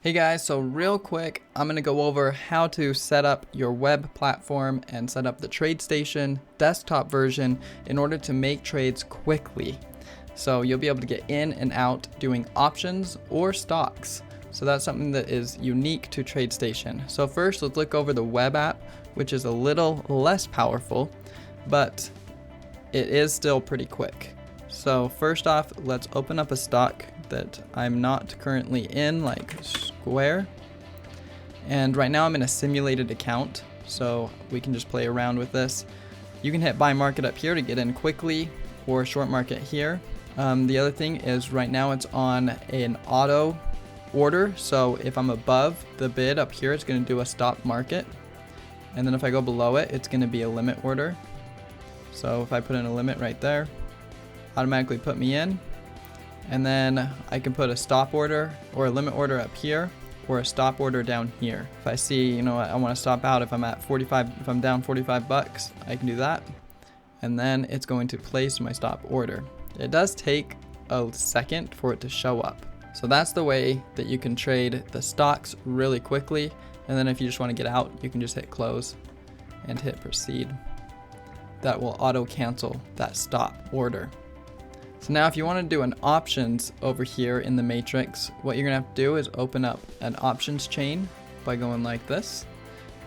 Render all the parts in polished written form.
Hey guys, so real quick, I'm going to go over how to set up your web platform and set up the TradeStation desktop version in order to make trades quickly. So you'll be able to get in and out doing options or stocks. So that's something that is unique to TradeStation. So first, let's look over the web app, which is a little less powerful, but it is still pretty quick. So first off, let's open up a stock that I'm not currently in, like Square. And right now I'm in a simulated account, so we can just play around with this. You can hit buy market up here to get in quickly, or short market here. The other thing is right now it's on an auto order, so if I'm above the bid up here, it's going to do a stop market. And then if I go below it, it's going to be a limit order. So if I put in a limit right there, automatically put me in. And then I can put a stop order or a limit order up here, or a stop order down here. If I see, I want to stop out if I'm at 45, if I'm down 45 bucks, I can do that. And then it's going to place my stop order. It does take a second for it to show up. So that's the way that you can trade the stocks really quickly. And then if you just want to get out, you can just hit close and hit proceed. That will auto cancel that stop order. So now if you want to do an options over here in the matrix, what you're going to have to do is open up an options chain by going like this,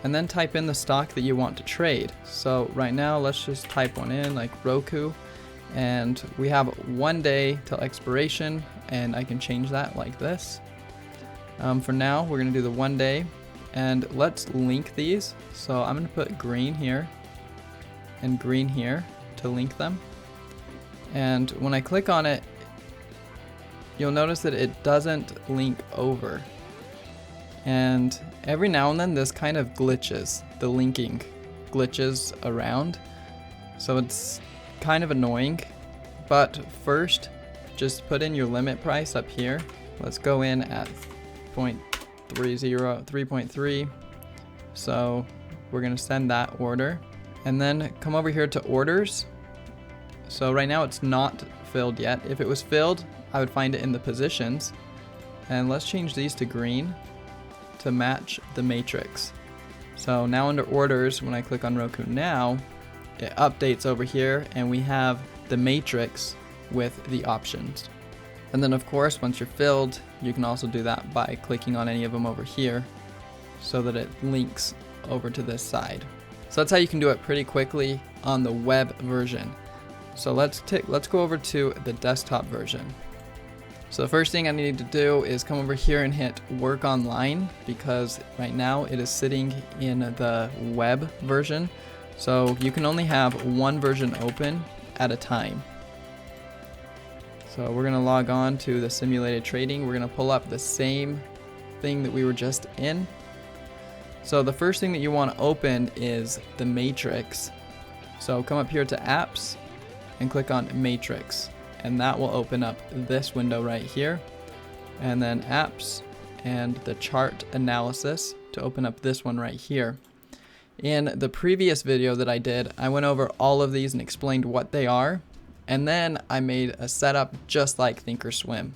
and then type in the stock that you want to trade. So right now, let's just type one in like Roku, and we have 1 day till expiration, and I can change that like this. For now, we're going to do the 1 day, and let's link these. So I'm going to put green here and green here to link them. And when I click on it, you'll notice that it doesn't link over. And every now and then this kind of glitches. The linking glitches around. So it's kind of annoying. But first, just put in your limit price up here. Let's go in at 3.3. So we're going to send that order. And then come over here to orders. So right now it's not filled yet. If it was filled, I would find it in the positions. And let's change these to green to match the matrix. So now under orders, when I click on Roku now, it updates over here and we have the matrix with the options. And then of course, once you're filled, you can also do that by clicking on any of them over here so that it links over to this side. So that's how you can do it pretty quickly on the web version. So let's go over to the desktop version. So the first thing I need to do is come over here and hit work online, because right now it is sitting in the web version. So you can only have one version open at a time. So we're going to log on to the simulated trading. We're going to pull up the same thing that we were just in. So the first thing that you want to open is the matrix. So come up here to apps and click on matrix, and that will open up this window right here, and then apps and the chart analysis to open up this one right here. In the previous video that I did, I went over all of these and explained what they are, and then I made a setup just like Thinkorswim.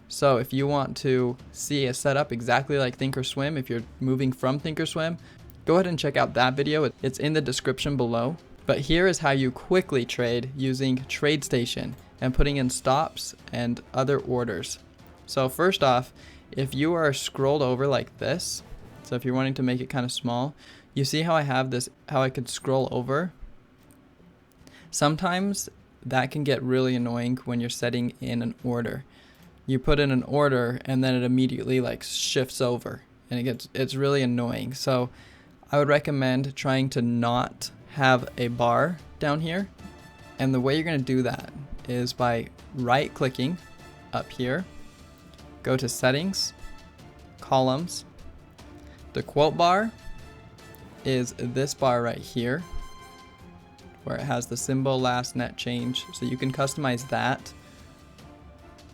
So if you want to see a setup exactly like Thinkorswim, if you're moving from Thinkorswim, go ahead and check out that video. It's in the description below. But here is how you quickly trade using TradeStation and putting in stops and other orders. So first off, if you are scrolled over like this, so if you're wanting to make it kind of small, you see how I have this, how I could scroll over? Sometimes that can get really annoying when you're setting in an order. You put in an order and then it immediately like shifts over, and it's really annoying. So I would recommend trying to not have a bar down here, and the way you're going to do that is by right clicking up here, go to settings, columns. The quote bar is this bar right here where it has the symbol last net change, so you can customize that.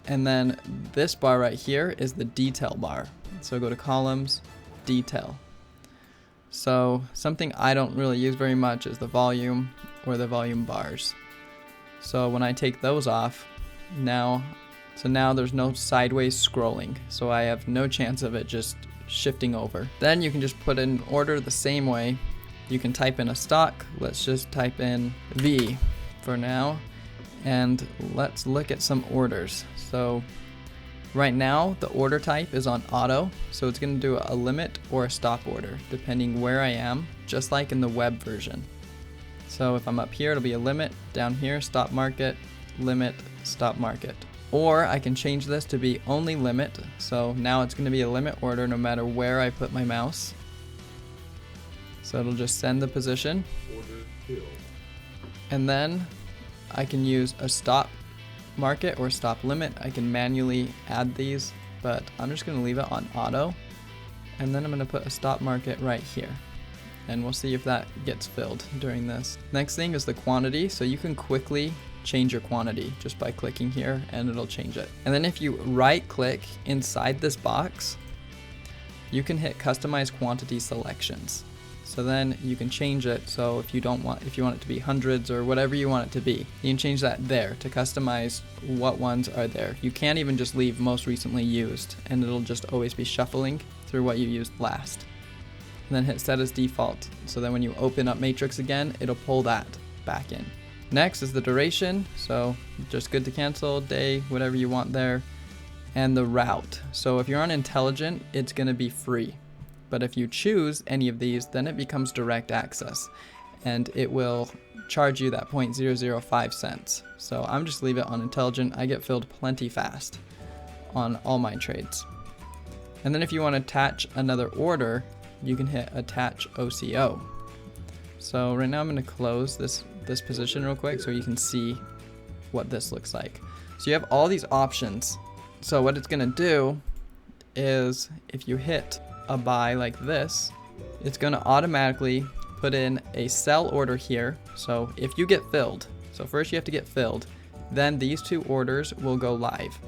And then this bar right here is the detail bar, so go to columns, detail. So something I don't really use very much is the volume or the volume bars. So when I take those off, now So now there's no sideways scrolling. So I have no chance of it just shifting over. Then you can just put in order the same way. You can type in a stock. Let's just type in V for now. And let's look at some orders. So right now the order type is on auto. So it's going to do a limit or a stop order depending where I am, just like in the web version. So if I'm up here, it'll be a limit. Down here, stop market, limit, stop market. Or I can change this to be only limit. So now it's going to be a limit order no matter where I put my mouse. So it'll just send the position. And then I can use a stop market or stop limit. I can manually add these, but I'm just going to leave it on auto. And then I'm going to put a stop market right here. And we'll see if that gets filled during this. Next thing is the quantity. So you can quickly change your quantity just by clicking here and it'll change it. And then if you right click inside this box, you can hit customize quantity selections. So then you can change it. So if you want it to be hundreds or whatever you want it to be, you can change that there to customize what ones are there. You can't even just leave most recently used and it'll just always be shuffling through what you used last. And then hit set as default. So then when you open up matrix again, it'll pull that back in. Next is the duration. So just good to cancel, day, whatever you want there. And the route. So if you're on intelligent, it's going to be free. But if you choose any of these, then it becomes direct access and it will charge you that 0.005 cents. So I'm just leave it on intelligent. I get filled plenty fast on all my trades. And then if you want to attach another order, you can hit attach OCO. So right now I'm going to close this position real quick so you can see what this looks like. So you have all these options. So what it's going to do is if you hit a buy like this, it's going to automatically put in a sell order here. So if you get filled, so first you have to get filled, then these two orders will go live.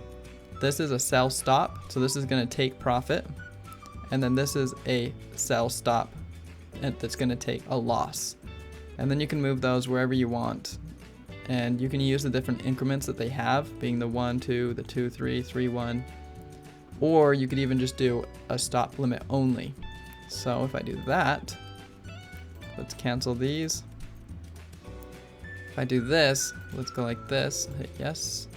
This is a sell stop, so this is going to take profit, and then this is a sell stop and that's going to take a loss. And then you can move those wherever you want, and you can use the different increments that they have, being the 1, 2, the 2, 3, 3, 1. Or you could even just do a stop limit only. So if I do that, let's cancel these. If I do this, let's go like this, hit yes.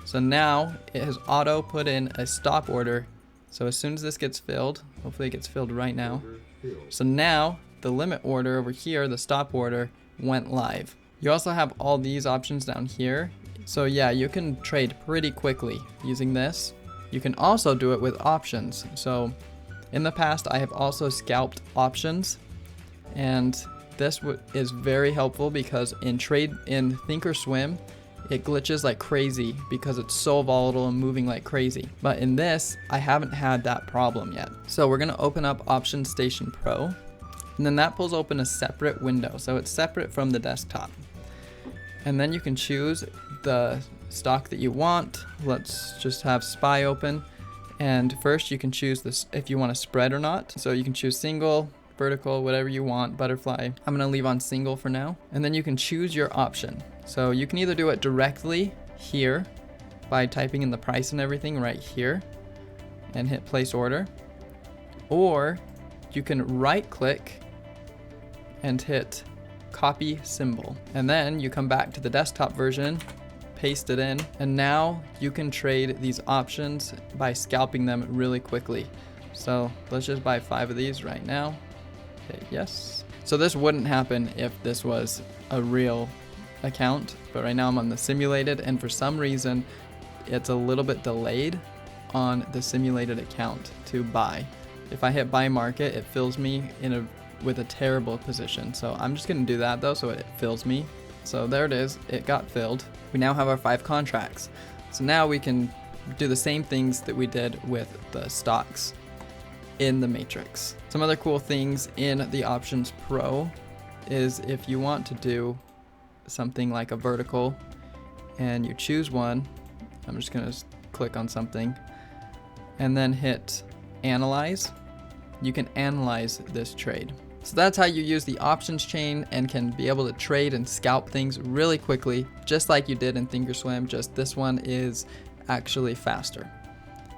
So now it has auto put in a stop order. So as soon as this gets filled, hopefully it gets filled right now. So now the limit order over here, the stop order, went live. You also have all these options down here. So yeah, you can trade pretty quickly using this. You can also do it with options. So in the past, I have also scalped options, and this is very helpful because in Thinkorswim, it glitches like crazy because it's so volatile and moving like crazy. But in this, I haven't had that problem yet. So we're gonna open up Tradestation Pro, and then that pulls open a separate window. So it's separate from the desktop. And then you can choose the stock that you want. Let's just have SPY open. And first you can choose this if you want a spread or not. So you can choose single, vertical, whatever you want, butterfly. I'm gonna leave on single for now. And then you can choose your option. So you can either do it directly here by typing in the price and everything right here and hit place order. Or you can right click and hit copy symbol. And then you come back to the desktop version, paste it in, and now you can trade these options by scalping them really quickly. So let's just buy 5 of these right now. Hit yes. So this wouldn't happen if this was a real account, but right now I'm on the simulated, and for some reason it's a little bit delayed on the simulated account to buy. If I hit buy market, it fills me with a terrible position. So I'm just gonna do that though, so it fills me. So there it is, it got filled. We now have our 5 contracts. So now we can do the same things that we did with the stocks in the matrix. Some other cool things in the Options Pro is if you want to do something like a vertical and you choose one, I'm just gonna click on something and then hit analyze. You can analyze this trade. So that's how you use the options chain and can be able to trade and scalp things really quickly, just like you did in Thinkorswim. Just this one is actually faster.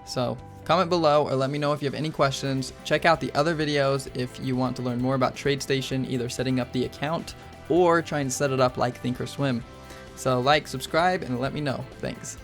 So comment below or let me know if you have any questions. Check out the other videos if you want to learn more about TradeStation, either setting up the account or trying to set it up like Thinkorswim. So like, subscribe, and let me know. Thanks.